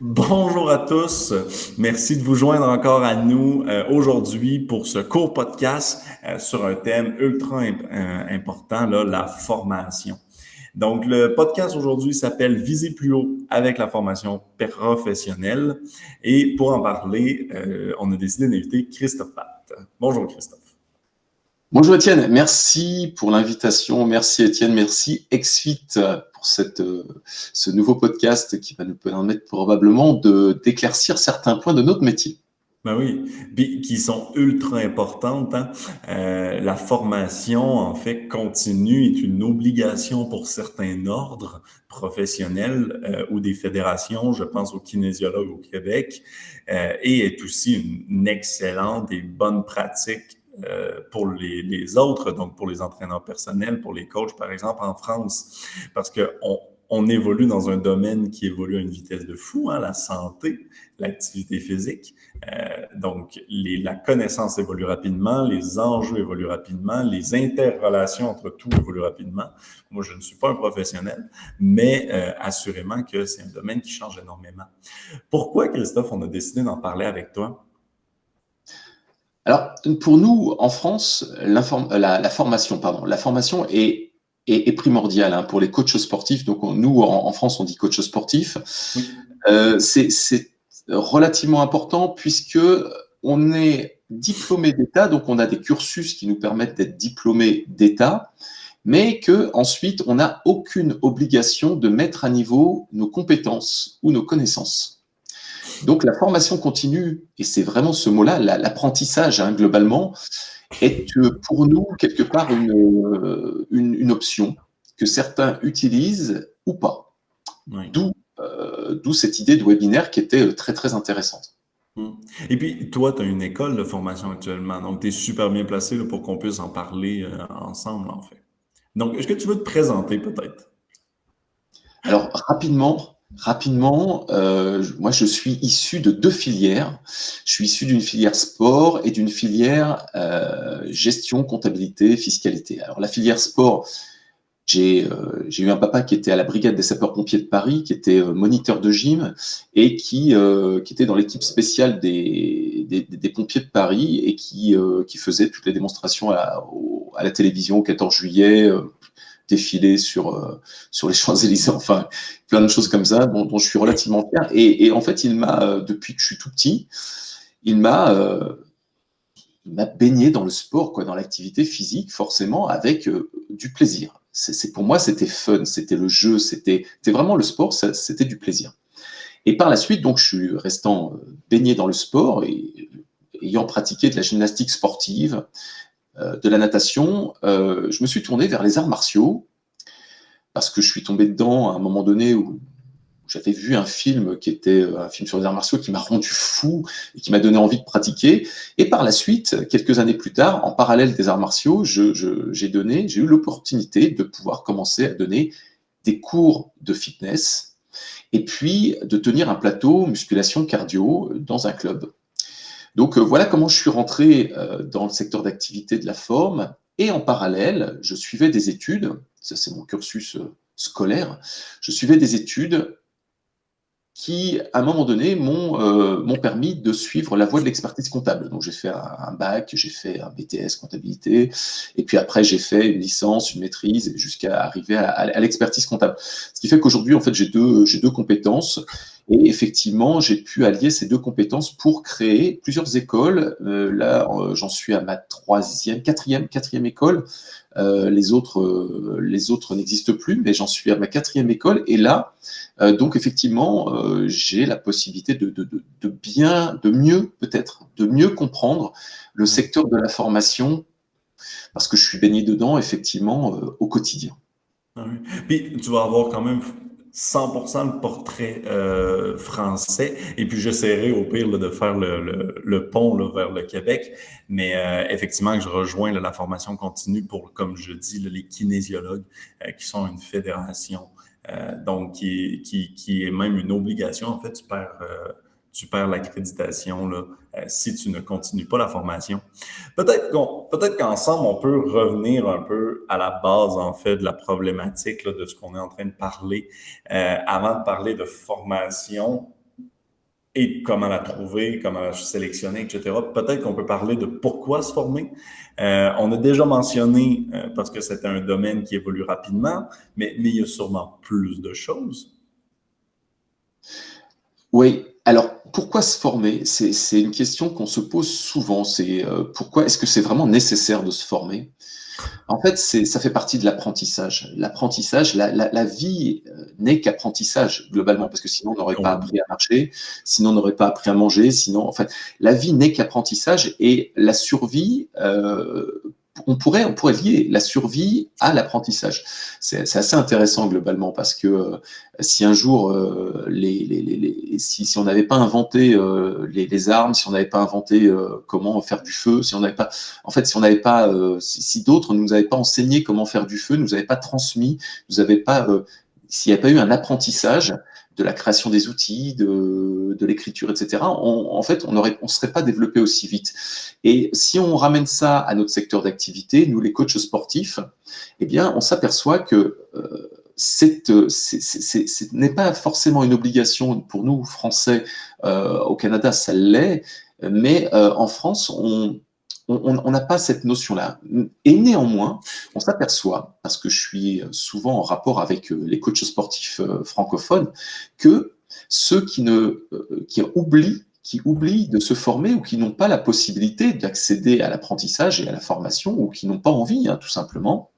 Bonjour à tous. Merci de vous joindre encore à nous aujourd'hui pour ce court podcast sur un thème ultra important, là, la formation. Donc, le podcast aujourd'hui s'appelle Viser plus haut avec la formation professionnelle. Et pour en parler, on a décidé d'inviter Christophe Patte. Bonjour Christophe. Bonjour Étienne, merci pour l'invitation. Merci Étienne, merci XFIT pour ce nouveau podcast qui va nous permettre probablement d'éclaircir certains points de notre métier. Ben oui, puis qui sont ultra importantes, hein? La formation, en fait, continue est une obligation pour certains ordres professionnels ou des fédérations, je pense aux kinésiologues au Québec, et est aussi une excellente et bonne pratique pour les autres, donc pour les entraîneurs personnels, pour les coachs, par exemple, en France, parce que on évolue dans un domaine qui évolue à une vitesse de fou, hein, la santé, l'activité physique. Donc, la connaissance évolue rapidement, les enjeux évoluent rapidement, les interrelations entre tout évoluent rapidement. Moi, je ne suis pas un professionnel, mais assurément que c'est un domaine qui change énormément. Pourquoi, Christophe, on a décidé d'en parler avec toi? Alors, pour nous, en France, la formation est primordiale hein, pour les coachs sportifs. Donc, nous, en France, on dit coach sportif. Oui. C'est relativement important puisque on est diplômé d'État, donc on a des cursus qui nous permettent d'être diplômés d'État, mais que ensuite on n'a aucune obligation de mettre à niveau nos compétences ou nos connaissances. Donc la formation continue, et c'est vraiment ce mot-là, l'apprentissage hein, globalement, est pour nous quelque part une option que certains utilisent ou pas. Oui. D'où cette idée de webinaire qui était très très intéressante. Et puis, toi, tu as une école de formation actuellement, donc tu es super bien placé là, pour qu'on puisse en parler ensemble, en fait. Donc, est-ce que tu veux te présenter peut-être? Alors, rapidement, moi, je suis issu de deux filières. Je suis issu d'une filière sport et d'une filière gestion, comptabilité, fiscalité. Alors, la filière sport, j'ai eu un papa qui était à la brigade des sapeurs-pompiers de Paris, qui était moniteur de gym et qui était dans l'équipe spéciale des pompiers de Paris et qui faisait toutes les démonstrations à la télévision au 14 juillet, défilé sur les Champs-Élysées, enfin plein de choses comme ça dont je suis relativement fier. Et en fait, il m'a, depuis que je suis tout petit, il m'a baigné dans le sport, quoi, dans l'activité physique, forcément, avec du plaisir. Pour moi, c'était fun, c'était le jeu, c'était vraiment le sport, c'était du plaisir. Et par la suite, donc, je suis restant baigné dans le sport et ayant pratiqué de la gymnastique sportive, de la natation, je me suis tourné vers les arts martiaux parce que je suis tombé dedans à un moment donné où j'avais vu un film qui était un film sur les arts martiaux qui m'a rendu fou et qui m'a donné envie de pratiquer. Et par la suite, quelques années plus tard, en parallèle des arts martiaux, j'ai eu l'opportunité de pouvoir commencer à donner des cours de fitness et puis de tenir un plateau musculation cardio dans un club. Donc voilà comment je suis rentré dans le secteur d'activité de la forme. Et en parallèle, je suivais des études, ça c'est mon cursus scolaire, je suivais des études qui, à un moment donné, m'ont permis de suivre la voie de l'expertise comptable. Donc, j'ai fait un bac, j'ai fait un BTS comptabilité, et puis après, j'ai fait une licence, une maîtrise, jusqu'à arriver à l'expertise comptable. Ce qui fait qu'aujourd'hui, en fait, j'ai deux compétences, et effectivement, j'ai pu allier ces deux compétences pour créer plusieurs écoles. Là, j'en suis à ma quatrième école. Les autres n'existent plus, mais j'en suis à ma quatrième école, et là, donc effectivement, j'ai la possibilité de mieux comprendre le secteur de la formation parce que je suis baigné dedans effectivement au quotidien. Ah oui. Puis tu vas avoir quand même 100% le portrait français. Et puis j'essaierai au pire là, de faire le pont là, vers le Québec. Mais effectivement, que je rejoins là, la formation continue pour, comme je dis, là, les kinésiologues qui sont une fédération. Donc, qui est même une obligation. En fait, tu perds l'accréditation là, si tu ne continues pas la formation. Peut-être qu'ensemble, on peut revenir un peu à la base, en fait, de la problématique là, de ce qu'on est en train de parler. Avant de parler de formation et comment la trouver, comment la sélectionner, etc. Peut-être qu'on peut parler de pourquoi se former. On a déjà mentionné, parce que c'est un domaine qui évolue rapidement, mais il y a sûrement plus de choses. Oui, alors pourquoi se former? C'est une question qu'on se pose souvent. C'est pourquoi est-ce que c'est vraiment nécessaire de se former? En fait, ça fait partie de l'apprentissage. L'apprentissage, la vie n'est qu'apprentissage globalement, parce que sinon on n'aurait pas appris à marcher, sinon on n'aurait pas appris à manger, sinon, en fait, la vie n'est qu'apprentissage et la survie. On pourrait lier la survie à l'apprentissage. C'est assez intéressant globalement parce que si un jour, si on n'avait pas inventé les armes, si on n'avait pas inventé comment faire du feu, si on n'avait pas, en fait, si on n'avait pas, si d'autres ne nous avaient pas enseigné comment faire du feu, nous avaient pas transmis, nous avaient pas, s'il n'y avait pas eu un apprentissage de la création des outils, de l'écriture, etc., en fait, on serait pas développé aussi vite. Et si on ramène ça à notre secteur d'activité, nous, les coachs sportifs, eh bien, on s'aperçoit que ce n'est pas forcément une obligation pour nous, Français. Au Canada, ça l'est, mais en France, on n'a pas cette notion-là. Et néanmoins, on s'aperçoit, parce que je suis souvent en rapport avec les coachs sportifs francophones, que ceux qui oublient de se former ou qui n'ont pas la possibilité d'accéder à l'apprentissage et à la formation ou qui n'ont pas envie, hein, tout simplement,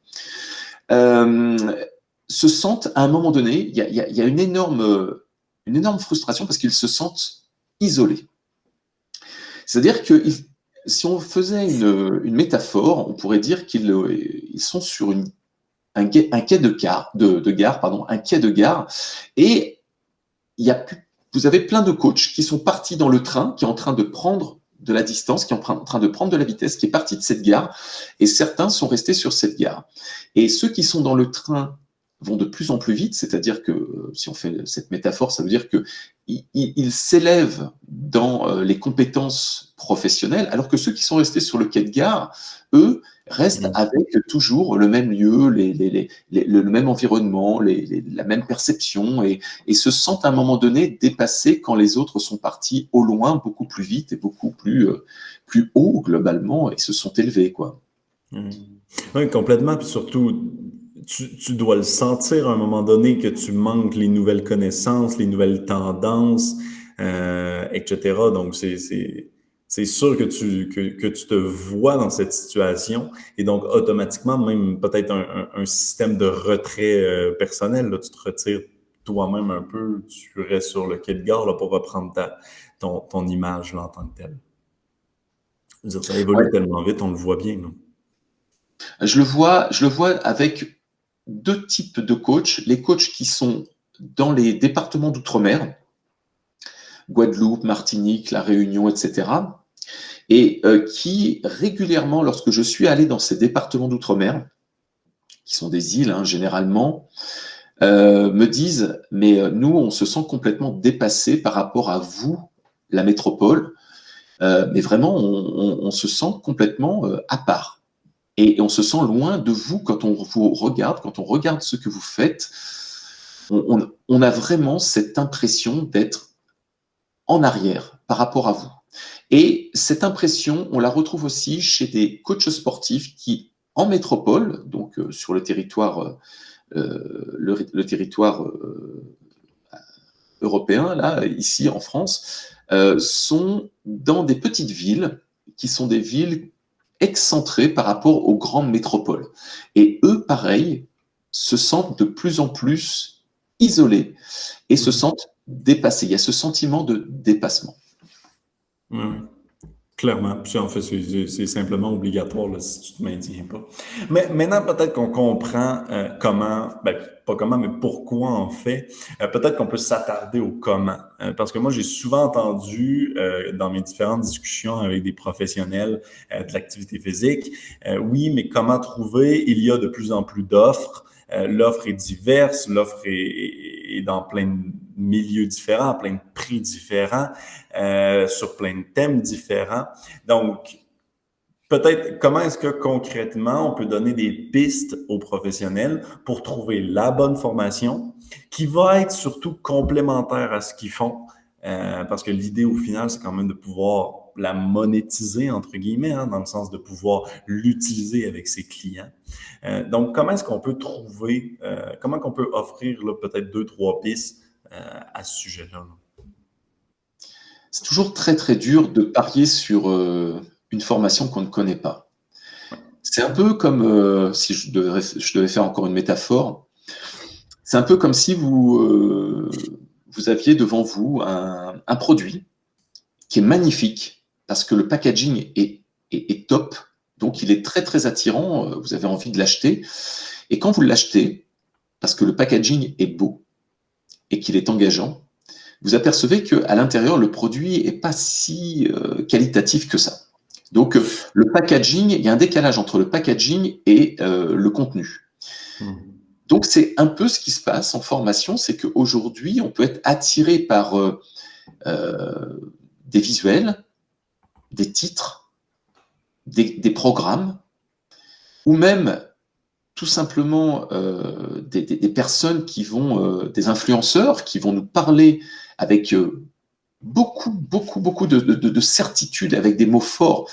se sentent à un moment donné, il y a une énorme frustration parce qu'ils se sentent isolés. C'est-à-dire que si on faisait une métaphore, on pourrait dire qu'ils sont sur un quai de gare, un quai de gare, et vous avez plein de coachs qui sont partis dans le train, qui est en train de prendre de la distance, qui est en train de prendre de la vitesse, qui est parti de cette gare, et certains sont restés sur cette gare. Et ceux qui sont dans le train vont de plus en plus vite, c'est-à-dire que, si on fait cette métaphore, ça veut dire qu'ils s'élèvent dans les compétences professionnelles, alors que ceux qui sont restés sur le quai de gare, eux, restent avec toujours le même lieu, le même environnement, la même perception, et se sentent à un moment donné dépassés quand les autres sont partis au loin, beaucoup plus vite et beaucoup plus haut globalement, et se sont élevés, quoi. Oui, complètement. Puis surtout, tu dois le sentir à un moment donné que tu manques les nouvelles connaissances, les nouvelles tendances, etc. Donc, c'est sûr que tu te vois dans cette situation et donc automatiquement, même peut-être un système de retrait personnel, là, tu te retires toi-même un peu, tu restes sur le quai de gare là, pour reprendre ton image là, en tant que telle. Je veux dire, ça évolue tellement vite, on le voit bien. Là. Je le vois avec deux types de coachs. Les coachs qui sont dans les départements d'outre-mer, Guadeloupe, Martinique, La Réunion, etc., et qui régulièrement, lorsque je suis allé dans ces départements d'outre-mer, qui sont des îles hein, généralement, me disent « mais nous, on se sent complètement dépassé par rapport à vous, la métropole, mais vraiment, on se sent complètement à part. Et on se sent loin de vous quand on vous regarde, quand on regarde ce que vous faites, on a vraiment cette impression d'être en arrière par rapport à vous. » Et cette impression, on la retrouve aussi chez des coachs sportifs qui, en métropole, donc sur le territoire, le territoire européen, là, ici en France, sont dans des petites villes qui sont des villes excentrées par rapport aux grandes métropoles. Et eux, pareil, se sentent de plus en plus isolés et se sentent dépassés. Il y a ce sentiment de dépassement. Clairement. Puis en fait, c'est simplement obligatoire là, si tu te maintiens pas. Mais maintenant, peut-être qu'on comprend comment, ben, pas comment, mais pourquoi en fait. Peut-être qu'on peut s'attarder au comment. Parce que moi, j'ai souvent entendu dans mes différentes discussions avec des professionnels de l'activité physique, oui, mais comment trouver? Il y a de plus en plus d'offres. l'offre est diverse, l'offre est dans plein de milieux différents, plein de prix différents, sur plein de thèmes différents. Donc, peut-être, comment est-ce que concrètement, on peut donner des pistes aux professionnels pour trouver la bonne formation qui va être surtout complémentaire à ce qu'ils font? Parce que l'idée au final, c'est quand même de pouvoir la monétiser, entre guillemets, hein, dans le sens de pouvoir l'utiliser avec ses clients. Donc, comment est-ce qu'on peut trouver, comment qu'on peut offrir là, peut-être 2, 3 pistes à ce sujet-là? C'est toujours très très dur de parier sur une formation qu'on ne connaît pas. C'est un peu comme, si je devais faire encore une métaphore, c'est un peu comme si vous aviez devant vous un produit qui est magnifique, parce que le packaging est top, donc il est très très attirant, vous avez envie de l'acheter, et quand vous l'achetez, parce que le packaging est beau et qu'il est engageant, vous apercevez qu'à l'intérieur, le produit n'est pas si qualitatif que ça. Donc, le packaging, il y a un décalage entre le packaging et le contenu. Donc, c'est un peu ce qui se passe en formation, c'est qu'aujourd'hui, on peut être attiré par des visuels, des titres, des programmes, ou même tout simplement des personnes qui vont, des influenceurs qui vont nous parler avec beaucoup de certitude, avec des mots forts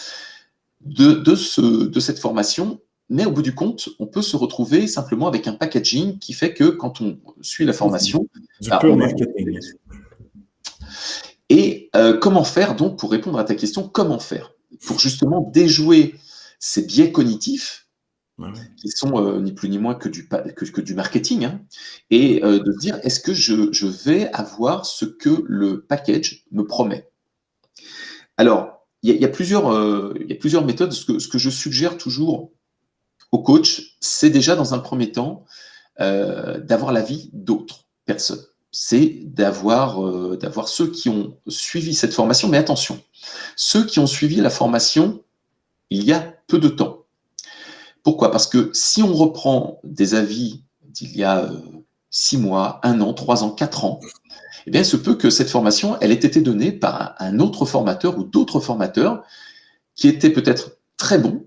de cette formation, mais au bout du compte, on peut se retrouver simplement avec un packaging qui fait que quand on suit la formation, du pur marketing. Et comment faire donc, pour répondre à ta question, comment faire pour justement déjouer ces biais cognitifs qui sont ni plus ni moins que du marketing, hein, et de se dire, est-ce que je vais avoir ce que le package me promet? Alors, il y a plusieurs méthodes. Ce que je suggère toujours aux coachs, c'est déjà dans un premier temps d'avoir l'avis d'autres personnes. C'est d'avoir ceux qui ont suivi cette formation, mais attention, ceux qui ont suivi la formation il y a peu de temps. Pourquoi? Parce que si on reprend des avis d'il y a 6 mois, 1 an, 3 ans, 4 ans, eh bien, il se peut que cette formation, elle ait été donnée par un autre formateur ou d'autres formateurs qui étaient peut-être très bons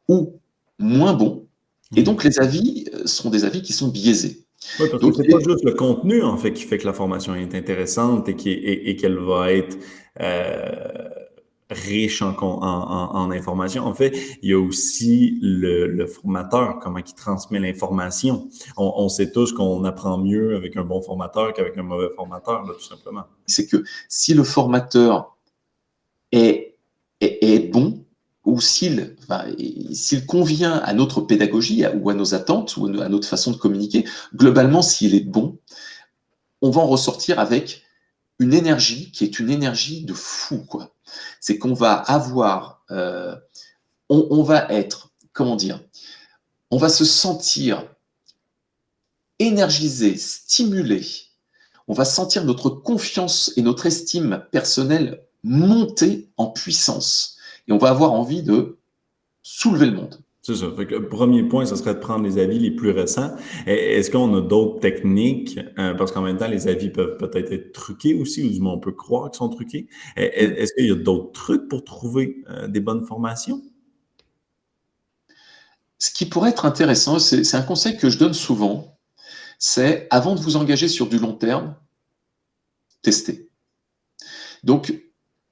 ou moins bons. Et donc, les avis sont des avis qui sont biaisés. Oui, parce que c'est pas juste le contenu, en fait, qui fait que la formation est intéressante et qu'elle va être riche en informations. En fait, il y a aussi le formateur, comment il transmet l'information. On sait tous qu'on apprend mieux avec un bon formateur qu'avec un mauvais formateur, là, tout simplement. C'est que si le formateur est bon, ou s'il convient à notre pédagogie ou à nos attentes ou à notre façon de communiquer, globalement, s'il est bon, on va en ressortir avec une énergie qui est une énergie de fou, quoi. C'est qu'on va avoir, on va être, comment dire, on va se sentir énergisé, stimulé, on va sentir notre confiance et notre estime personnelle monter en puissance. Et on va avoir envie de soulever le monde. C'est ça. Fait que le premier point, ce serait de prendre les avis les plus récents. Est-ce qu'on a d'autres techniques? Parce qu'en même temps, les avis peuvent peut-être être truqués aussi, ou du moins on peut croire qu'ils sont truqués. Est-ce qu'il y a d'autres trucs pour trouver des bonnes formations? Ce qui pourrait être intéressant, c'est un conseil que je donne souvent, c'est avant de vous engager sur du long terme, testez. Donc,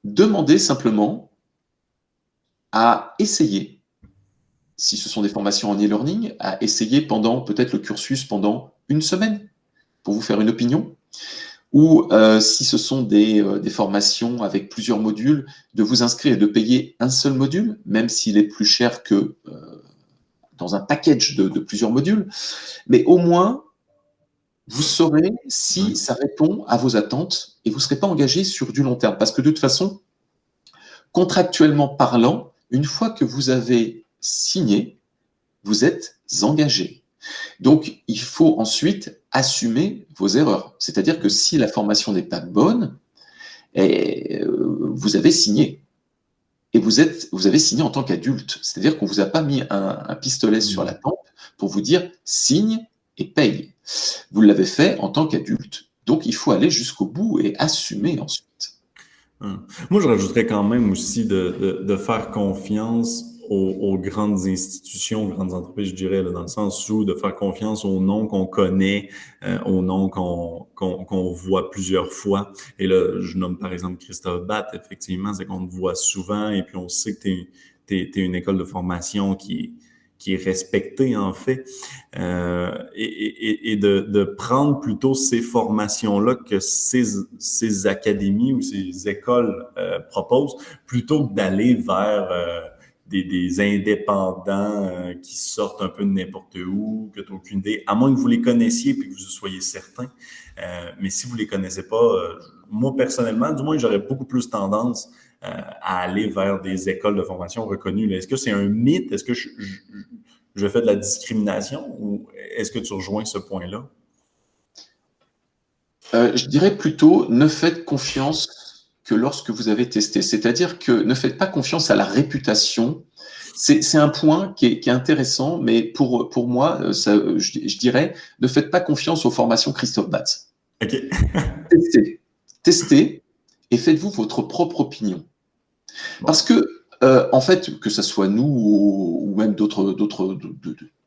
demandez simplement à essayer, si ce sont des formations en e-learning, à essayer pendant peut-être le cursus pendant 1 semaine pour vous faire une opinion. Ou si ce sont des formations avec plusieurs modules, de vous inscrire et de payer un seul module, même s'il est plus cher que dans un package de plusieurs modules. Mais au moins, vous saurez si ça répond à vos attentes et vous ne serez pas engagé sur du long terme. Parce que de toute façon, contractuellement parlant, une fois que vous avez signé, vous êtes engagé. Donc, il faut ensuite assumer vos erreurs. C'est-à-dire que si la formation n'est pas bonne, vous avez signé. Et vous avez signé en tant qu'adulte. C'est-à-dire qu'on ne vous a pas mis un pistolet sur la tempe pour vous dire « signe et paye. Vous l'avez fait en tant qu'adulte, donc il faut aller jusqu'au bout et assumer ensuite. Moi, je rajouterais quand même aussi de faire confiance aux grandes institutions, aux grandes entreprises, je dirais, là, dans le sens où de faire confiance aux noms qu'on connaît, aux noms qu'on voit plusieurs fois. Et là, je nomme par exemple Christophe Batt, effectivement, c'est qu'on te voit souvent et puis on sait que t'es une école de formation qui est respectée, en fait. Et de prendre plutôt ces formations-là que ces académies ou ces écoles proposent, plutôt que d'aller vers des indépendants qui sortent un peu de n'importe où, que tu n'as aucune idée, à moins que vous les connaissiez et que vous soyez certain. Mais si vous les connaissez pas, moi personnellement, du moins, j'aurais beaucoup plus tendance à aller vers des écoles de formation reconnues. Est-ce que c'est un mythe? Est-ce que je fais de la discrimination ou est-ce que tu rejoins ce point-là? Je dirais plutôt, ne faites confiance que lorsque vous avez testé. C'est-à-dire que ne faites pas confiance à la réputation. C'est un point qui est intéressant, mais pour moi, je dirais, ne faites pas confiance aux formations Christophe Batz. OK. Testez. Testez et faites-vous votre propre opinion. Parce que, en fait, que ce soit nous ou même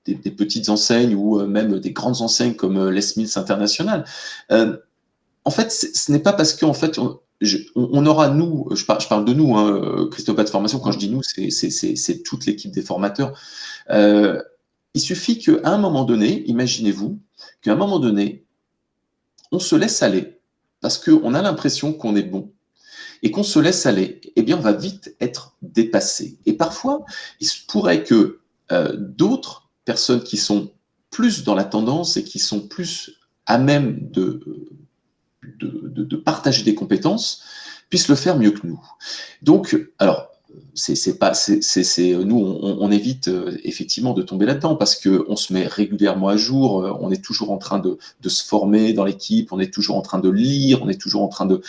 des petites enseignes ou même des grandes enseignes comme Les Mills International, en fait, ce n'est pas parce qu'en fait, on aura nous, je parle de nous, hein, Christophe Batz Formation, quand je dis nous, c'est toute l'équipe des formateurs. Il suffit qu'à un moment donné, imaginez-vous, qu'à un moment donné, on se laisse aller parce qu'on a l'impression qu'on est bon et qu'on se laisse aller, eh bien, on va vite être dépassé. Et parfois, il se pourrait que d'autres personnes qui sont plus dans la tendance et qui sont plus à même de partager des compétences puissent le faire mieux que nous. Donc, alors, nous, on évite effectivement de tomber là-dedans parce que on se met régulièrement à jour, on est toujours en train de se former dans l'équipe, on est toujours en train de lire, on est toujours en train de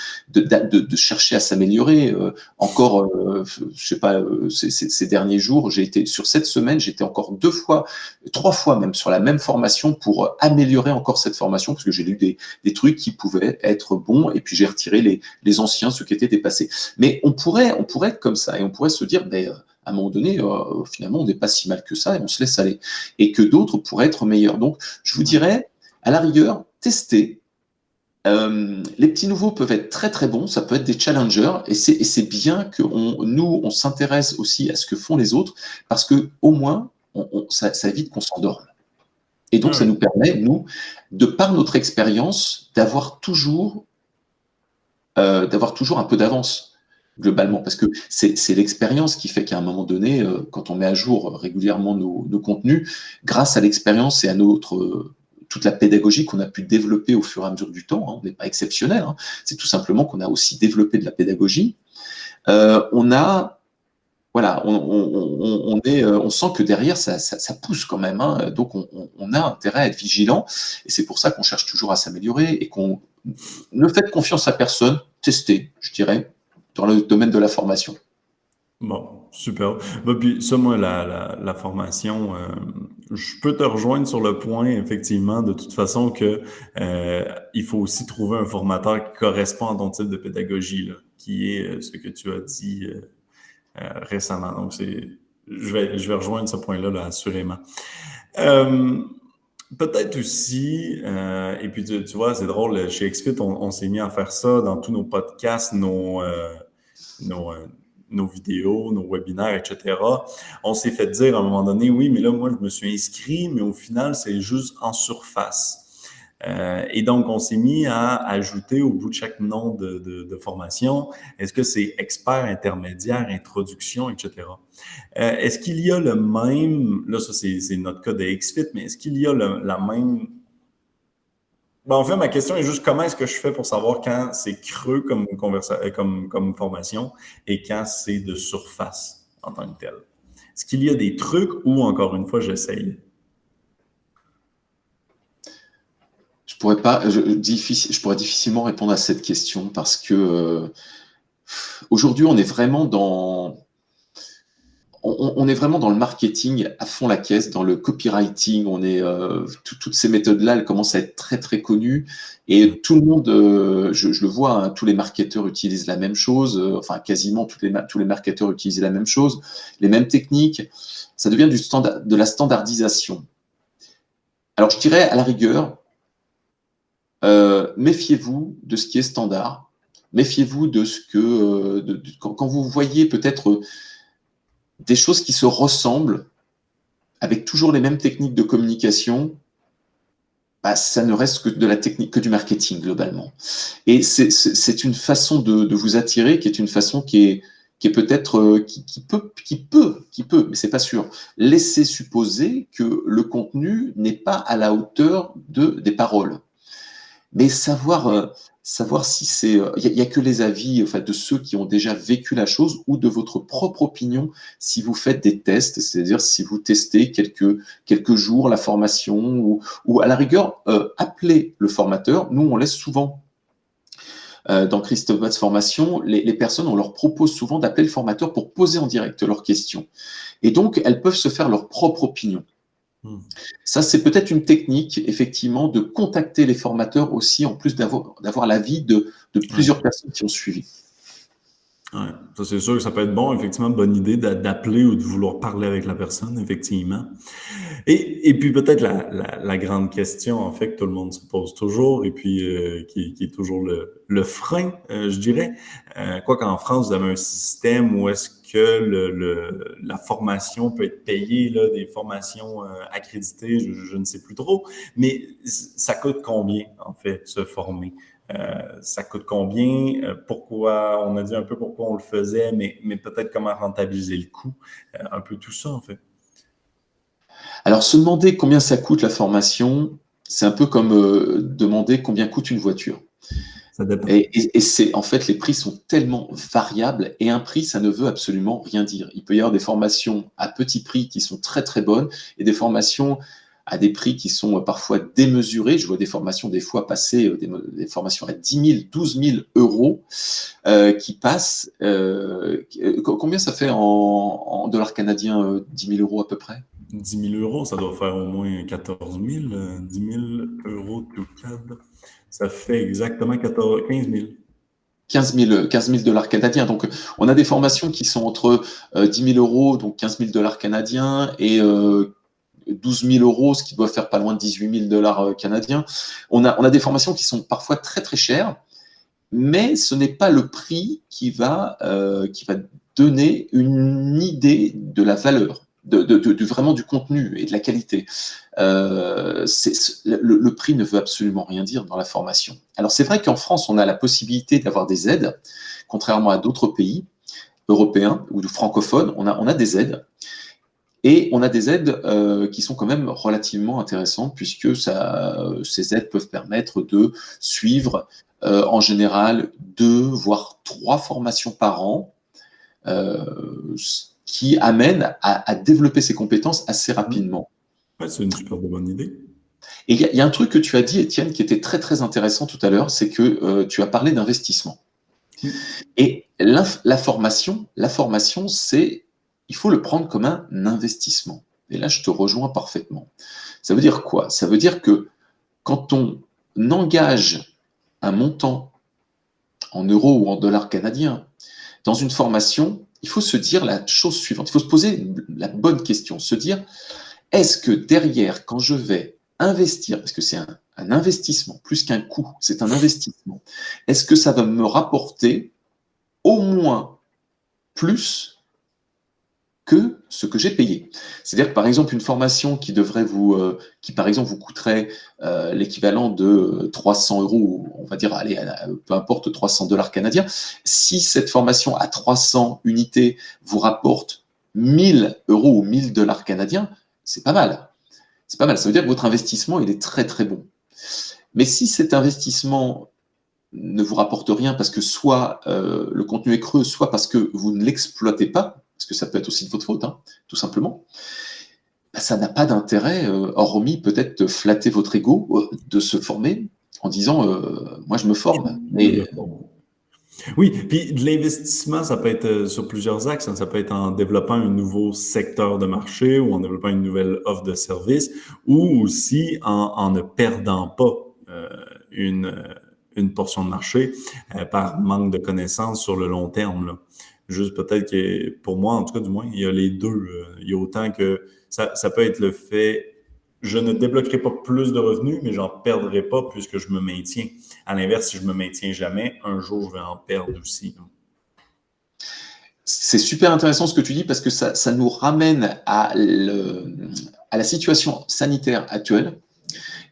chercher à s'améliorer. Encore, je sais pas, ces derniers jours, sur cette semaine, j'étais encore 3 fois même sur la même formation pour améliorer encore cette formation parce que j'ai lu des trucs qui pouvaient être bons et puis j'ai retiré les anciens, ceux qui étaient dépassés. Mais on pourrait être comme ça et on pourrait se dire, à un moment donné, finalement, on n'est pas si mal que ça et on se laisse aller. Et que d'autres pourraient être meilleurs. Donc, je vous dirais, à la rigueur, testez. Les petits nouveaux peuvent être très très bons, ça peut être des challengers, et c'est bien que nous, on s'intéresse aussi à ce que font les autres, parce que au moins, ça évite qu'on s'endorme. Et donc, ça nous permet, nous, de par notre expérience, d'avoir toujours un peu d'avance globalement, parce que c'est l'expérience qui fait qu'à un moment donné, quand on met à jour régulièrement nos contenus, grâce à l'expérience et à toute la pédagogie qu'on a pu développer au fur et à mesure du temps, hein, on n'est pas exceptionnel, hein, c'est tout simplement qu'on a aussi développé de la pédagogie. Voilà, on sent que derrière ça pousse quand même, hein, donc on a intérêt à être vigilant, et c'est pour ça qu'on cherche toujours à s'améliorer et qu'on ne fait confiance à personne, testez, je dirais, dans le domaine de la formation. Bon, super. Bah, puis ça, moi, la formation, je peux te rejoindre sur le point, effectivement, de toute façon, que il faut aussi trouver un formateur qui correspond à ton type de pédagogie, là, qui est ce que tu as dit récemment. Donc, je vais rejoindre ce point-là, là, assurément. Peut-être aussi, et puis tu vois, c'est drôle, chez XFIT, on s'est mis à faire ça dans tous nos podcasts, nos vidéos, nos webinaires, etc. On s'est fait dire à un moment donné, oui, mais là, moi, je me suis inscrit, mais au final, c'est juste en surface. Et donc, on s'est mis à ajouter au bout de chaque nom de formation, est-ce que c'est expert, intermédiaire, introduction, etc. Est-ce qu'il y a le même, là, ça c'est notre cas de XFIT, mais est-ce qu'il y a la même... Ben, en fait, ma question est juste comment est-ce que je fais pour savoir quand c'est creux comme formation et quand c'est de surface en tant que tel? Est-ce qu'il y a des trucs ou, encore une fois, j'essaye? Je pourrais difficilement répondre à cette question parce que aujourd'hui, on est vraiment on est vraiment dans le marketing à fond la caisse, dans le copywriting. Toutes ces méthodes-là, elles commencent à être très très connues et tout le monde, je le vois, hein, tous les marketeurs utilisent la même chose. Enfin, quasiment tous les marketeurs utilisent la même chose, les mêmes techniques. Ça devient de la standardisation. Alors, je dirais à la rigueur, méfiez-vous de ce qui est standard. Méfiez-vous de ce que quand vous voyez peut-être des choses qui se ressemblent avec toujours les mêmes techniques de communication, bah, ça ne reste que de la technique, que du marketing globalement. Et c'est une façon de vous attirer qui est une façon qui est peut-être qui peut, mais c'est pas sûr, laisser supposer que le contenu n'est pas à la hauteur des paroles. Mais savoir si c'est, y a que les avis, enfin, de ceux qui ont déjà vécu la chose ou de votre propre opinion si vous faites des tests, c'est-à-dire si vous testez quelques jours la formation ou à la rigueur, appelez le formateur. Nous, on laisse souvent dans Christophe Batz Formation, les personnes, on leur propose souvent d'appeler le formateur pour poser en direct leurs questions. Et donc, elles peuvent se faire leur propre opinion. Ça, c'est peut-être une technique, effectivement, de contacter les formateurs aussi, en plus d'avoir l'avis de plusieurs personnes qui ont suivi. Ouais, ça c'est sûr que ça peut être bon, effectivement, bonne idée d'appeler ou de vouloir parler avec la personne, effectivement. Et puis peut-être la grande question, en fait, que tout le monde se pose toujours, et puis qui est toujours le frein, je dirais. Quoi qu'en France, vous avez un système où est-ce que la formation peut être payée, là, des formations accréditées, je ne sais plus trop, mais ça coûte combien, en fait, se former? Ça coûte combien? Pourquoi? On a dit un peu pourquoi on le faisait, mais peut-être comment rentabiliser le coût. Un peu tout ça, en fait. Alors, se demander combien ça coûte la formation, c'est un peu comme demander combien coûte une voiture. Ça dépend. Et c'est, en fait, les prix sont tellement variables et un prix, ça ne veut absolument rien dire. Il peut y avoir des formations à petit prix qui sont très très bonnes et des formations à des prix qui sont parfois démesurés. Je vois des formations des fois passer, des formations à 10 000, 12 000 euros qui passent. Combien ça fait en dollars canadiens, 10 000 euros à peu près? 10 000 euros, ça doit faire au moins 14 000. 10 000 euros tout CAD, ça fait exactement 15 000. 15 000 dollars canadiens. Donc, on a des formations qui sont entre 10 000 euros, donc 15 000 dollars canadiens, et 12 000 euros, ce qui doit faire pas loin de 18 000 dollars canadiens. On a des formations qui sont parfois très très chères, mais ce n'est pas le prix qui va donner une idée de la valeur, vraiment du contenu et de la qualité. Le prix ne veut absolument rien dire dans la formation. Alors c'est vrai qu'en France, on a la possibilité d'avoir des aides, contrairement à d'autres pays européens ou francophones, on a des aides. Et on a des aides qui sont quand même relativement intéressantes puisque ces aides peuvent permettre de suivre en général 2 voire 3 formations par an qui amènent à développer ses compétences assez rapidement. Ouais, c'est une super bonne idée. Et il y a un truc que tu as dit, Étienne, qui était très très intéressant tout à l'heure, c'est que tu as parlé d'investissement. Et la formation, il faut le prendre comme un investissement. Et là, je te rejoins parfaitement. Ça veut dire quoi? Ça veut dire que quand on engage un montant en euros ou en dollars canadiens dans une formation, il faut se dire la chose suivante. Il faut se poser la bonne question, se dire, est-ce que derrière, quand je vais investir, parce que c'est un investissement, plus qu'un coût, c'est un investissement, est-ce que ça va me rapporter au moins plus que ce que j'ai payé. C'est-à-dire que par exemple une formation qui devrait qui par exemple vous coûterait l'équivalent de 300 euros, on va dire, allez, peu importe 300 dollars canadiens, si cette formation à 300 unités vous rapporte 1000 euros ou 1000 dollars canadiens, c'est pas mal. C'est pas mal. Ça veut dire que votre investissement, il est très très bon. Mais si cet investissement ne vous rapporte rien parce que soit le contenu est creux, soit parce que vous ne l'exploitez pas, parce que ça peut être aussi de votre faute, hein, tout simplement, bah, ça n'a pas d'intérêt, hormis peut-être flatter votre ego de se former en disant moi je me forme. Mais Oui, puis de l'investissement, ça peut être sur plusieurs axes, hein. Ça peut être en développant un nouveau secteur de marché ou en développant une nouvelle offre de service ou aussi en ne perdant pas euh, une, euh, une portion de marché par manque de connaissances sur le long terme, là. Juste peut-être que, pour moi, en tout cas, du moins, il y a les deux. Il y a autant que ça peut être le fait, je ne débloquerai pas plus de revenus, mais j'en perdrai pas puisque je me maintiens. À l'inverse, si je me maintiens jamais, un jour, je vais en perdre aussi. C'est super intéressant ce que tu dis parce que ça nous ramène à la situation sanitaire actuelle.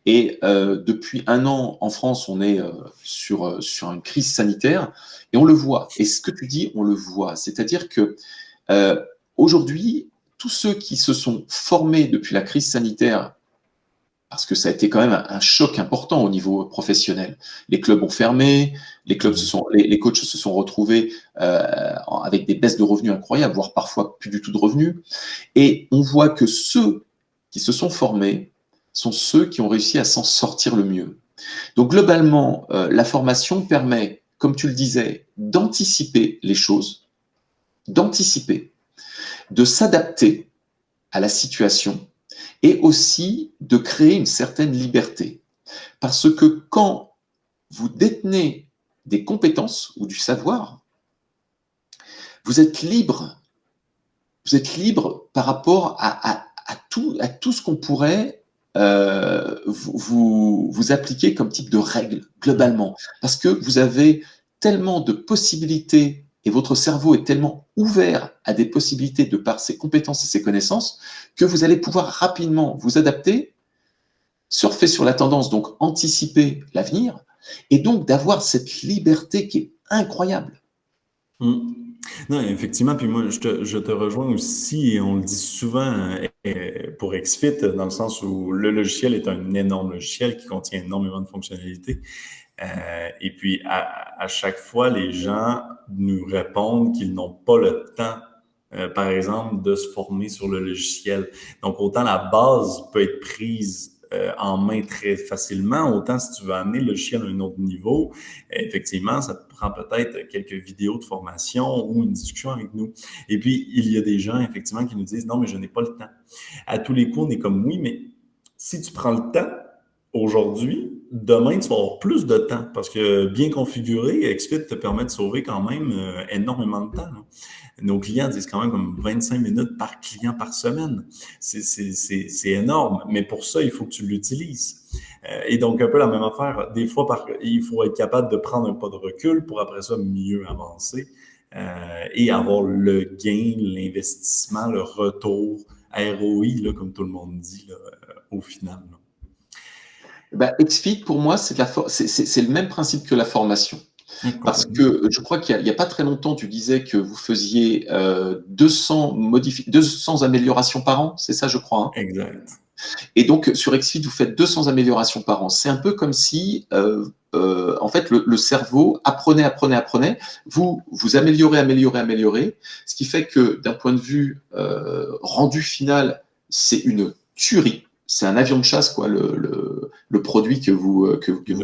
Et depuis un an, en France, on est sur une crise sanitaire et on le voit. Et ce que tu dis, on le voit. C'est-à-dire que aujourd'hui, tous ceux qui se sont formés depuis la crise sanitaire, parce que ça a été quand même un choc important au niveau professionnel. Les clubs ont fermé, les coachs se sont retrouvés avec des baisses de revenus incroyables, voire parfois plus du tout de revenus. Et on voit que ceux qui se sont formés sont ceux qui ont réussi à s'en sortir le mieux. Donc globalement, la formation permet, comme tu le disais, d'anticiper les choses, d'anticiper, de s'adapter à la situation et aussi de créer une certaine liberté. Parce que quand vous détenez des compétences ou du savoir, vous êtes libre. Vous êtes libre par rapport à tout ce qu'on pourrait vous appliquer comme type de règles, globalement. Parce que vous avez tellement de possibilités et votre cerveau est tellement ouvert à des possibilités de par ses compétences et ses connaissances que vous allez pouvoir rapidement vous adapter, surfer sur la tendance, donc anticiper l'avenir, et donc d'avoir cette liberté qui est incroyable. Mm. Non, effectivement, puis moi, je te rejoins aussi, et on le dit souvent pour XFIT, dans le sens où le logiciel est un énorme logiciel qui contient énormément de fonctionnalités. Et puis, à chaque fois, les gens nous répondent qu'ils n'ont pas le temps, par exemple, de se former sur le logiciel. Donc, autant la base peut être prise en main très facilement, autant si tu veux amener le logiciel à un autre niveau, effectivement, ça te prend peut-être quelques vidéos de formation ou une discussion avec nous. Et puis, il y a des gens, effectivement, qui nous disent, non, mais je n'ai pas le temps. À tous les coups, on est comme, oui, mais si tu prends le temps, aujourd'hui, demain, tu vas avoir plus de temps parce que bien configuré, XFIT te permet de sauver quand même énormément de temps, là. Nos clients disent quand même comme 25 minutes par client par semaine. C'est énorme, mais pour ça, il faut que tu l'utilises. Et donc, un peu la même affaire. Des fois, il faut être capable de prendre un pas de recul pour après ça mieux avancer et avoir le gain, l'investissement, le retour, ROI, là, comme tout le monde dit, là, au final, là. Bah, XFIT, pour moi, c'est le même principe que la formation. Oui, Parce complètement. que je crois qu'il n'y a pas très longtemps, tu disais que vous faisiez 200 améliorations par an, c'est ça, je crois, hein. Exact. Et donc, sur XFIT, vous faites 200 améliorations par an. C'est un peu comme si, en fait, le cerveau apprenait. Vous améliorez, améliorez. Ce qui fait que, d'un point de vue rendu final, c'est une tuerie. C'est un avion de chasse, quoi, le produit que vous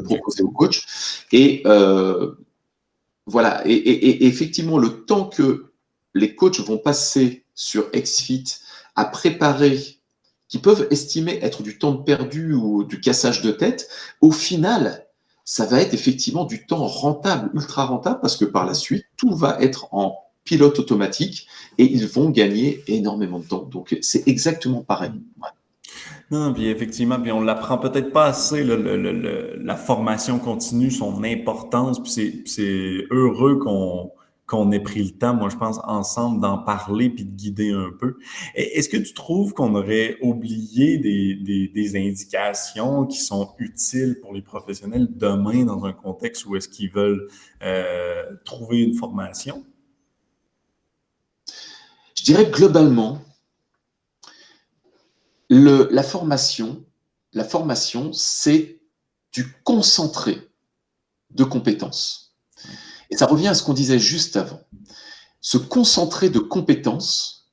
proposez au L'objectif. coach. Et voilà. Et effectivement, le temps que les coachs vont passer sur XFIT à préparer, qui peuvent estimer être du temps perdu ou du cassage de tête, au final, ça va être effectivement du temps rentable, ultra rentable, parce que par la suite, tout va être en pilote automatique et ils vont gagner énormément de temps. Donc, c'est exactement pareil. Ouais. Non, puis effectivement, puis on l'apprend peut-être pas assez, la formation continue, son importance, puis c'est heureux qu'on ait pris le temps, moi je pense, ensemble d'en parler puis de guider un peu. Est-ce que tu trouves qu'on aurait oublié des indications qui sont utiles pour les professionnels demain dans un contexte où est-ce qu'ils veulent trouver une formation? Je dirais globalement, la formation, c'est du concentré de compétences. Et ça revient à ce qu'on disait juste avant. Ce concentré de compétences,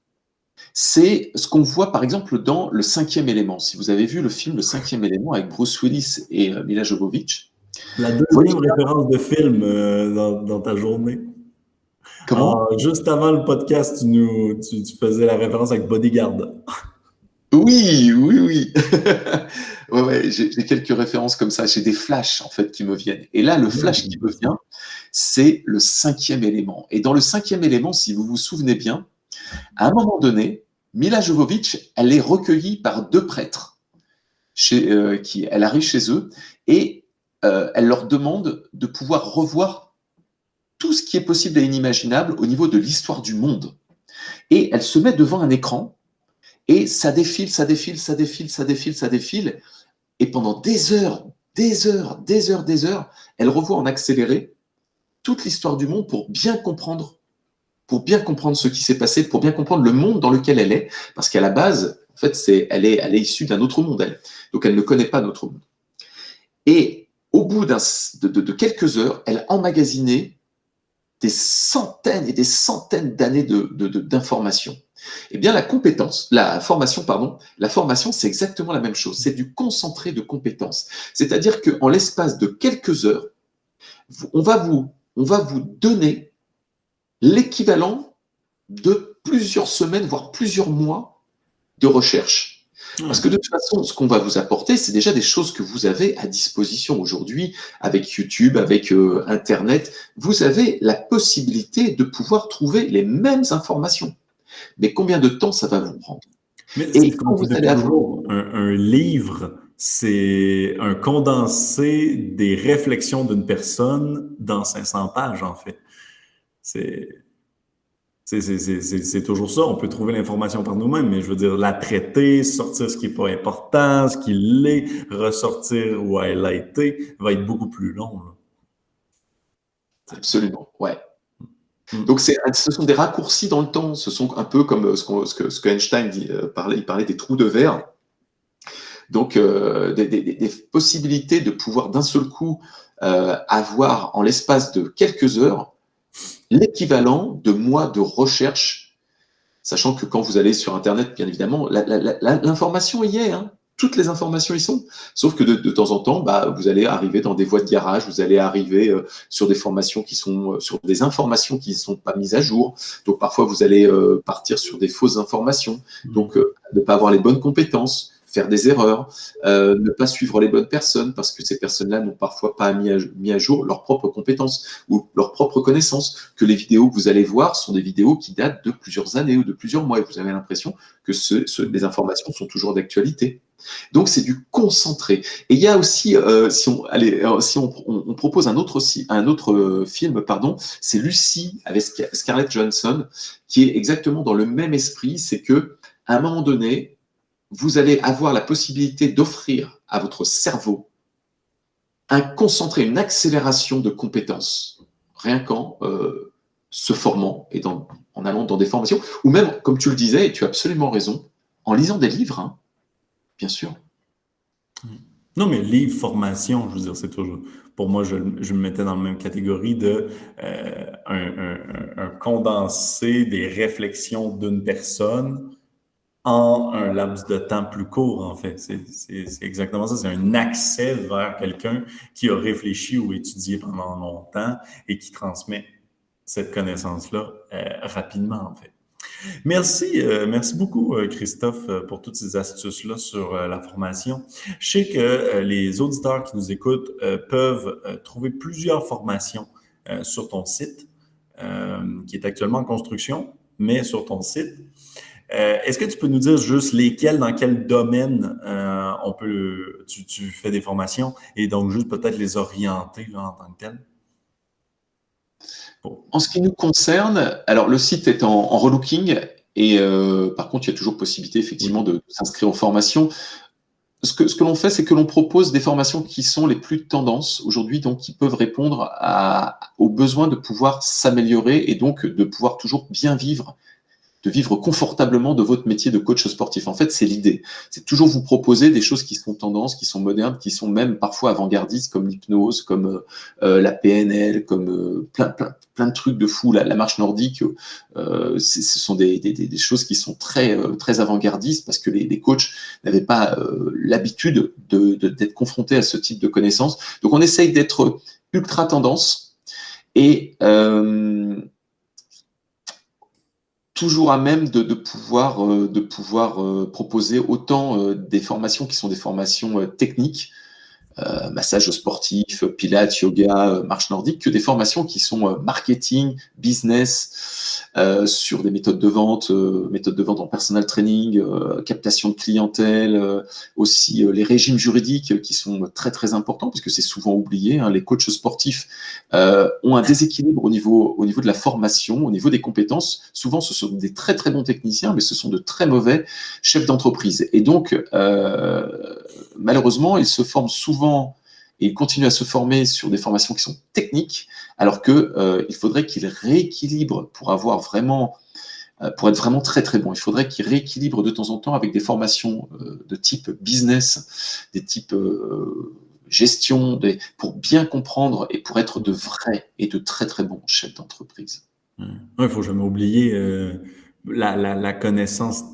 c'est ce qu'on voit par exemple dans Le Cinquième élément. Si vous avez vu le film Le Cinquième élément avec Bruce Willis et Mila Jovovich, La Oui, deuxième référence de film dans ta journée. comment? Juste avant le podcast, tu faisais la référence avec Bodyguard. Oui, oui, oui. Ouais, ouais, j'ai quelques références comme ça. J'ai des flashs, en fait, qui me viennent. Et là, le Ouais, flash qui me vient, c'est le cinquième élément. Et dans le cinquième élément, si vous vous souvenez bien, à un moment donné, Mila Jovovich, elle est recueillie par deux prêtres. Elle arrive chez eux et elle leur demande de pouvoir revoir tout ce qui est possible et inimaginable au niveau de l'histoire du monde. Et elle se met devant un écran et ça défile, ça défile, ça défile, ça défile, ça défile. Et pendant des heures, des heures, des heures, des heures, elle revoit en accéléré toute l'histoire du monde pour bien comprendre ce qui s'est passé, pour bien comprendre le monde dans lequel elle est, parce qu'à la base, en fait, elle est issue d'un autre monde, elle. Donc elle ne connaît pas notre monde. Et au bout de quelques heures, elle a emmagasiné des centaines et des centaines d'années d'informations. Eh bien, la formation, c'est exactement la même chose. C'est du concentré de compétences. C'est-à-dire qu'en l'espace de quelques heures, on va vous donner l'équivalent de plusieurs semaines, voire plusieurs mois de recherche. Parce que de toute façon, ce qu'on va vous apporter, c'est déjà des choses que vous avez à disposition aujourd'hui avec YouTube, avec Internet. Vous avez la possibilité de pouvoir trouver les mêmes informations. Mais combien de temps ça va vous prendre? Mais c'est Et comme quand tu vous dis allez avoir... toujours, un livre, c'est un condensé des réflexions d'une personne dans 500 pages, en fait. C'est c'est toujours ça. On peut trouver l'information par nous-mêmes, mais je veux dire, la traiter, sortir ce qui n'est pas important, ce qui l'est, ressortir où elle a été, va être beaucoup plus long. Là. Absolument, ouais. Mm. Donc ce sont des raccourcis dans le temps. Ce sont un peu comme ce que Einstein parlait. Il parlait des trous de verre. Donc des possibilités de pouvoir d'un seul coup avoir en l'espace de quelques heures l'équivalent de mois de recherche, sachant que quand vous allez sur Internet, bien évidemment, l'information y est, hein. Toutes les informations y sont. Sauf que de temps en temps, bah, vous allez arriver dans des voies de garage, vous allez arriver sur des formations qui sont, sur des informations qui ne sont pas mises à jour. Donc parfois, vous allez partir sur des fausses informations. Donc ne pas avoir les bonnes compétences, faire des erreurs, ne pas suivre les bonnes personnes parce que ces personnes-là n'ont parfois pas mis à jour leurs propres compétences ou leurs propres connaissances, que les vidéos que vous allez voir sont des vidéos qui datent de plusieurs années ou de plusieurs mois et vous avez l'impression que les informations sont toujours d'actualité. Donc c'est du concentré. Et il y a aussi, si on propose un autre film, pardon, c'est Lucy avec Scarlett Johansson, qui est exactement dans le même esprit, c'est que à un moment donné, vous allez avoir la possibilité d'offrir à votre cerveau un concentré, une accélération de compétences, rien qu'en se formant et en allant dans des formations, ou même, comme tu le disais, et tu as absolument raison, en lisant des livres, hein, bien sûr. Non, mais livre, formation, je veux dire, c'est toujours. Pour moi, je me mettais dans la même catégorie de un condensé des réflexions d'une personne en un laps de temps plus court, en fait. C'est exactement ça. C'est un accès vers quelqu'un qui a réfléchi ou étudié pendant longtemps et qui transmet cette connaissance-là rapidement, en fait. Merci beaucoup, Christophe, pour toutes ces astuces-là sur la formation. Je sais que les auditeurs qui nous écoutent peuvent trouver plusieurs formations sur ton site, qui est actuellement en construction, mais sur ton site. Est-ce que tu peux nous dire juste lesquels, dans quel domaine tu fais des formations et donc juste peut-être les orienter là, en tant que tel? Bon. En ce qui nous concerne, alors le site est en relooking et par contre, il y a toujours possibilité effectivement Oui. de s'inscrire en formation. Ce que l'on fait, c'est que l'on propose des formations qui sont les plus tendances aujourd'hui, donc qui peuvent répondre aux besoins de pouvoir s'améliorer et donc de pouvoir toujours bien vivre de vivre confortablement de votre métier de coach sportif. En fait, c'est l'idée. C'est toujours vous proposer des choses qui sont tendances, qui sont modernes, qui sont même parfois avant-gardistes, comme l'hypnose, comme la PNL, comme plein de trucs de fou, la marche nordique. Ce sont des choses qui sont très avant-gardistes parce que les coachs n'avaient pas l'habitude d'être confrontés à ce type de connaissances. Donc, on essaye d'être ultra tendance et toujours à même de pouvoir proposer autant des formations qui sont des formations techniques, massage sportif, pilates, yoga, marche nordique, que des formations qui sont marketing, business, sur des méthodes de vente en personal training, captation de clientèle, aussi les régimes juridiques qui sont très très importants parce que c'est souvent oublié. Hein, les coachs sportifs ont un déséquilibre au niveau de la formation, au niveau des compétences. Souvent, ce sont des très très bons techniciens, mais ce sont de très mauvais chefs d'entreprise. Et donc, malheureusement, ils se forment souvent et ils continuent à se former sur des formations qui sont techniques, alors que il faudrait qu'ils rééquilibrent pour être vraiment très très bon. Il faudrait qu'ils rééquilibrent de temps en temps avec des formations de type business, des types gestion, pour bien comprendre et pour être de vrais et de très très bons chefs d'entreprise. Il faut jamais oublier la connaissance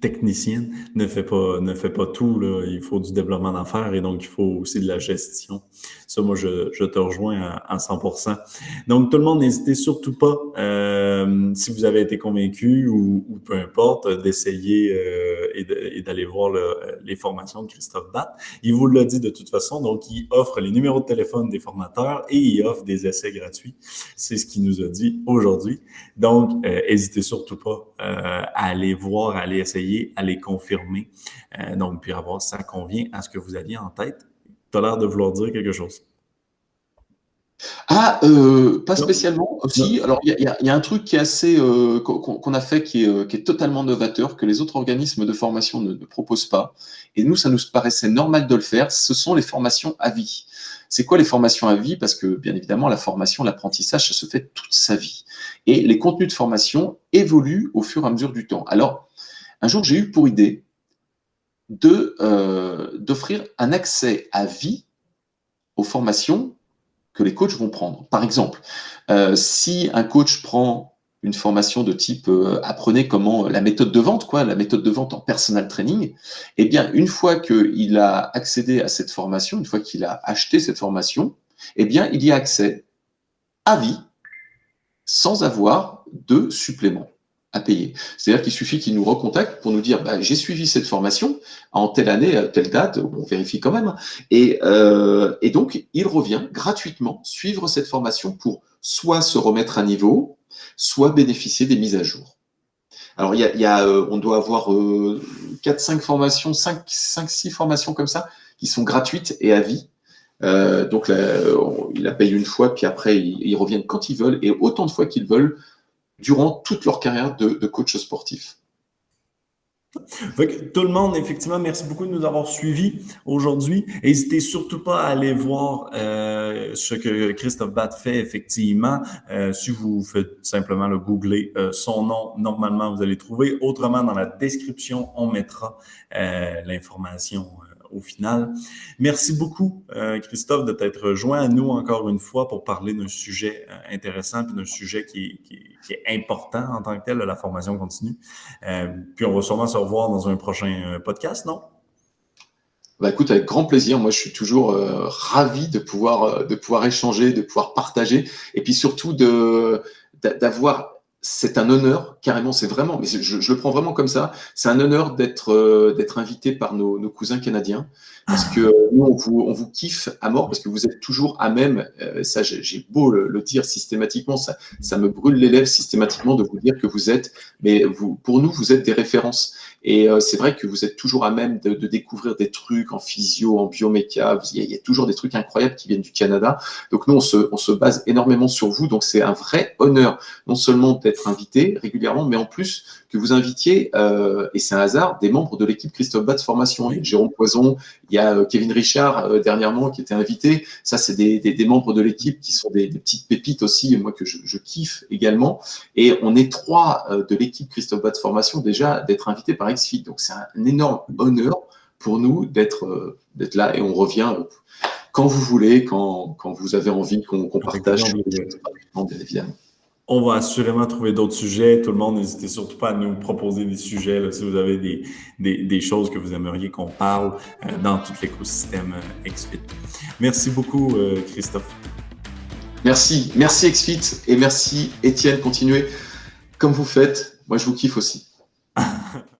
technicienne ne fait pas tout, là. Il faut du développement d'affaires et donc il faut aussi de la gestion. Ça, moi, je te rejoins à 100%. Donc, tout le monde, n'hésitez surtout pas, si vous avez été convaincu ou peu importe, d'essayer et d'aller voir les formations de Christophe Batt. Il vous l'a dit de toute façon, donc il offre les numéros de téléphone des formateurs et il offre des essais gratuits. C'est ce qu'il nous a dit aujourd'hui. Donc, n'hésitez surtout pas à aller voir, à aller essayer, à les confirmer. Donc, puis à voir si ça convient à ce que vous aviez en tête. Tu as l'air de vouloir dire quelque chose. Pas spécialement aussi. Alors, il y a un truc qui est assez qu'on a fait qui est totalement novateur, que les autres organismes de formation ne proposent pas. Et nous, ça nous paraissait normal de le faire. Ce sont les formations à vie. C'est quoi les formations à vie? Parce que, bien évidemment, la formation, l'apprentissage, ça se fait toute sa vie. Et les contenus de formation évoluent au fur et à mesure du temps. Alors, un jour, j'ai eu pour idée d'offrir un accès à vie aux formations que les coachs vont prendre. Par exemple, si un coach prend une formation de type apprenez comment la méthode de vente, la méthode de vente en personal training, eh bien, une fois qu'il a accédé à cette formation, une fois qu'il a acheté cette formation, eh bien, il y a accès à vie sans avoir de supplément à payer. C'est-à-dire qu'il suffit qu'il nous recontacte pour nous dire j'ai suivi cette formation en telle année, à telle date, on vérifie quand même, et donc il revient gratuitement suivre cette formation pour soit se remettre à niveau, soit bénéficier des mises à jour. Alors on doit avoir 4-5 formations, 5-6 formations comme ça qui sont gratuites et à vie. Donc là, ils la payent une fois, puis après ils reviennent quand ils veulent et autant de fois qu'ils veulent durant toute leur carrière de coach sportif. Fait que tout le monde, effectivement, merci beaucoup de nous avoir suivis aujourd'hui. N'hésitez surtout pas à aller voir ce que Christophe Batt fait, effectivement. Si vous faites simplement le googler son nom, normalement, vous allez trouver. Autrement, dans la description, on mettra l'information au final. Merci beaucoup, Christophe, de t'être joint à nous encore une fois pour parler d'un sujet intéressant puis d'un sujet qui est important en tant que tel, la formation continue. Puis on va sûrement se revoir dans un prochain podcast, non? Écoute, avec grand plaisir. Moi, je suis toujours ravi de pouvoir échanger, de pouvoir partager, et puis surtout d'avoir. C'est un honneur, carrément, c'est vraiment, mais je le prends vraiment comme ça. C'est un honneur d'être invité par nos cousins canadiens, parce que nous, on vous kiffe à mort, parce que vous êtes toujours à même, ça j'ai beau le dire systématiquement, ça me brûle les lèvres systématiquement de vous dire que vous êtes, mais pour nous, vous êtes des références. Et c'est vrai que vous êtes toujours à même de découvrir des trucs en physio, en bioméca. Il y a toujours des trucs incroyables qui viennent du Canada. Donc nous, on se base énormément sur vous. Donc c'est un vrai honneur, non seulement d'être d'être invité régulièrement, mais en plus que vous invitiez, et c'est un hasard, des membres de l'équipe Christophe Batz Formation. Il y a Jérôme Poison, il y a Kevin Richard dernièrement qui était invité. Ça, c'est des membres de l'équipe qui sont des petites pépites aussi, moi que je kiffe également. Et on est 3 de l'équipe Christophe Batz Formation déjà d'être invités par XFIT. Donc c'est un énorme honneur pour nous d'être là, et on revient quand vous voulez, quand vous avez envie qu'on partage, bien évidemment. On va assurément trouver d'autres sujets. Tout le monde, n'hésitez surtout pas à nous proposer des sujets là, si vous avez des choses que vous aimeriez qu'on parle dans tout l'écosystème XFIT. Merci beaucoup, Christophe. Merci XFIT et merci Étienne. Continuez comme vous faites. Moi, je vous kiffe aussi.